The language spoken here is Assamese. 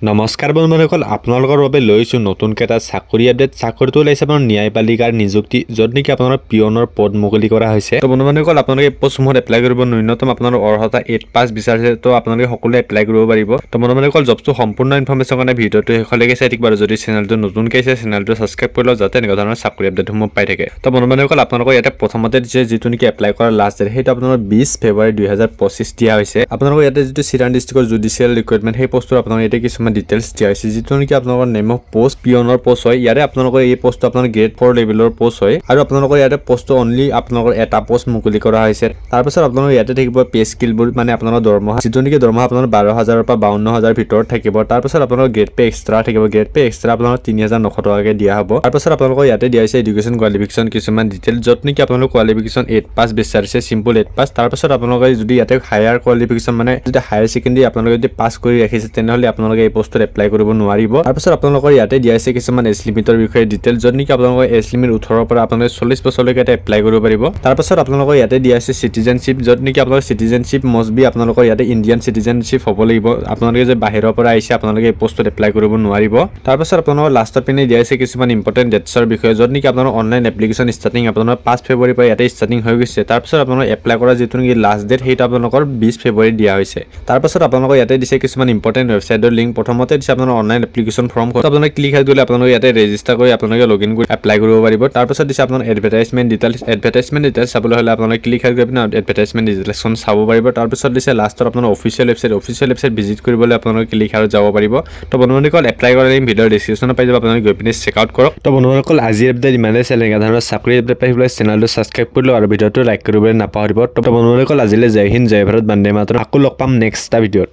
নমস্কাৰ বন্ধুসকল আপোনালোকৰ বাবে লৈছো নতুনকৈ এটা চাকৰি আপডেট চাকৰিটো ওলাইছে আপোনাৰ ন্যায়পালিকাৰ নিযুক্তি য'ত নেকি আপোনাৰ পিয়নৰ পদ মুকলি কৰা হৈছে তো বন্ধুসকল আপোনালোকে এই পোষ্টসমূহত এপ্লাই কৰিব ন্যূনতম আপোনাৰ অৰ্হতা 8 পাছ বিচাৰিছে তো আপোনালোকে সকলোৱে এপ্লাই কৰিব পাৰিব তো বন্ধুসকল জবটো সম্পূৰ্ণ ইনফৰমেশ্যন কাৰণে ভিডিঅ'টো শেষলৈকে চাই থাকিব আৰু যদি চেনেলটো নতুনকৈ আছে চেনেলটো ছাবস্ক্ৰাইব কৰি লওক যাতে এনেকুৱা ধৰণৰ চাকৰি আপডেটসমূহ পাই থাকে তো বন্ধুসকল আপোনালোকৰ ইয়াতে প্ৰথমতে দিছে যিটো নেকি এপ্লাই কৰাৰ লাষ্ট ডেট সেইটো আপোনাৰ 20 ফেব্ৰুৱাৰী 2025 দিয়া হৈছে আপোনালোকৰ ইয়াতে যিটো চিৰাং ডিষ্ট্ৰিক্টৰ জুডিচিয়েল ৰিক্ৰুটমেণ্ট সেই পোষ্টৰ আপোনালোকে ইয়াতে কিছুমান ডিটেইলছ দিয়া হৈছে যিটো নেকি আপোনালোকৰ নেম অফ পোষ্ট পিয়নৰ পোষ্ট হয় ইয়াৰে আপোনালোকৰ এই পোষ্টটো আপোনাৰ গ্ৰেড 4 লেভেলৰ পোষ্ট হয় আৰু আপোনালোকৰ ইয়াতে পোষ্টটো অনলি আপোনালোকৰ এটা পোষ্ট মুকলি কৰা হৈছে তাৰ পিছত আপোনালোকৰ ইয়াতে থাকিব পে স্কিলবোৰ মানে আপোনালোকৰ দৰমহা যিটো নেকি দৰমহা আপোনাৰ 12000 ৰ পৰা 52000 ভিতৰত থাকিব তাৰ পিছত আপোনালোকৰ গ্ৰেড পে এক্সট্ৰা থাকিব গ্ৰেড পে এক্সট্ৰা আপোনালোকৰ 3900 টকাকৈ দিয়া হ'ব তাৰ পিছত আপোনালোকৰ ইয়াতে দিয়া হৈছে এডুকেশ্যন কোৱালিফিকেশ্যন কিছুমান ডিটেইল য'ত নেকি আপোনালোকৰ কোৱালিফিকেশ্যন 8 পাছ বিচাৰিছে সিম্পল 8 পাছ তাৰ পিছত আপোনালোকে যদি ইয়াতে হায়াৰ কোৱালিফিকেশ্যন মানে যদি হায়াৰ সেকেন্ডাৰী আপোনালোকে যদি পাছ কৰি ৰাখিছে তেনেহলে আপোনালোকে এই পোষ্টত এপ্লাই কৰিব নোৱাৰিব তাৰ পিছত আপোনালোকৰ ইয়াতে দিয়া আছে কিছুমান এজ লিমিটৰ বিষয়ে ডিটেইল য'ত নেকি আপোনালোকৰ এজ লিমিট 18 পৰা আপোনালোকে 40 বছৰলৈকে এটা এপ্লাই কৰিব পাৰিব তাৰ পিছত আপোনালোকৰ ইয়াতে দিয়া আছে সিটিজেনশিপ য'ত নেকি আপোনালোকৰ সিটিজেনশিপ মাষ্ট বি আপোনালোকৰ ইয়াতে ইণ্ডিয়ান সিটিজেনশিপ হ'ব লাগিব আপোনালোকে যে বাহিৰৰ পৰা আহিছে আপোনালোকে এই পোষ্টত এপ্লাই কৰিব নোৱাৰিব তাৰ পিছত আপোনালোকৰ লাষ্টত পিনে দিয়া আছে কিছুমান ইম্পৰ্টেন্ট ডেটছৰ বিষয়ে য'ত নেকি আপোনালোকৰ অনলাইন এপ্লিকেশ্যন ষ্টাৰ্টিং আপোনালোকৰ 5 ফেব্ৰুৱাৰীৰ পৰা ইয়াতে ষ্টাৰ্টিং হৈ গৈছে তাৰ পিছত আপোনালোকৰ এপ্লাই কৰা যিটো নেকি লাষ্ট ডেট সেইটো আপোনালোকৰ 20 ফেব্ৰুৱাৰী দিয়া হৈছে তাৰ পিছত আপোনালোকৰ ইয়াতে দিছে কিছুমান ইম্পৰ্টেন্ট ৱেবছাইটৰ লিংক প্ৰথমতে দিছে আপোনালোকৰ অনলাইন এপ্লিকেশ্যন ফৰ্ম ক'ত আপোনালোকে ক্লিক কৰি আপোনালোকে ইয়াতে ৰেজিষ্টাৰ কৰি আপোনালোকে লগইন কৰি এপ্লাই কৰিব পাৰিব তাৰ পিছত দিছে আপোনাৰ এডভাৰটাইজমেন্ট ডিটেইলছ চাবলৈ হ'লে আপোনালোকে ক্লিক কৰি পিনে এডভাৰটাইজমেন্ট ডিটেইলছখন চাব পাৰিব তাৰ পিছত দিছে লাষ্টত আপোনাৰ অফিচিয়েল ৱেবছাইট ভিজিট কৰিবলৈ আপোনালোকে ক্লিক আৰু যাব পাৰিব তো বন্ধুসকল এপ্লাই কৰাৰ লিংক ভিডিঅ'ৰ ডেসক্ৰিপচনত পাই যাব আপোনালোকে গৈ পিনে চেক আউট কৰক তো বন্ধুসকল আজিৰ আপডেট ইমানেই চাই এনেকুৱা ধৰণৰ চাকৰি আপডেট পাইবলৈ চেনেলটো ছাবস্ক্ৰাইব কৰি লওক আৰু ভিডিঅ'টো লাইক কৰিবলৈ নাপাহৰিব তো বন্ধুসকল আজিলৈ জয় হিন্দ জয় ভাৰত বন্দে মাতৰম আকৌ লগ পাম নেক্সট এটা ভিডিঅ'ত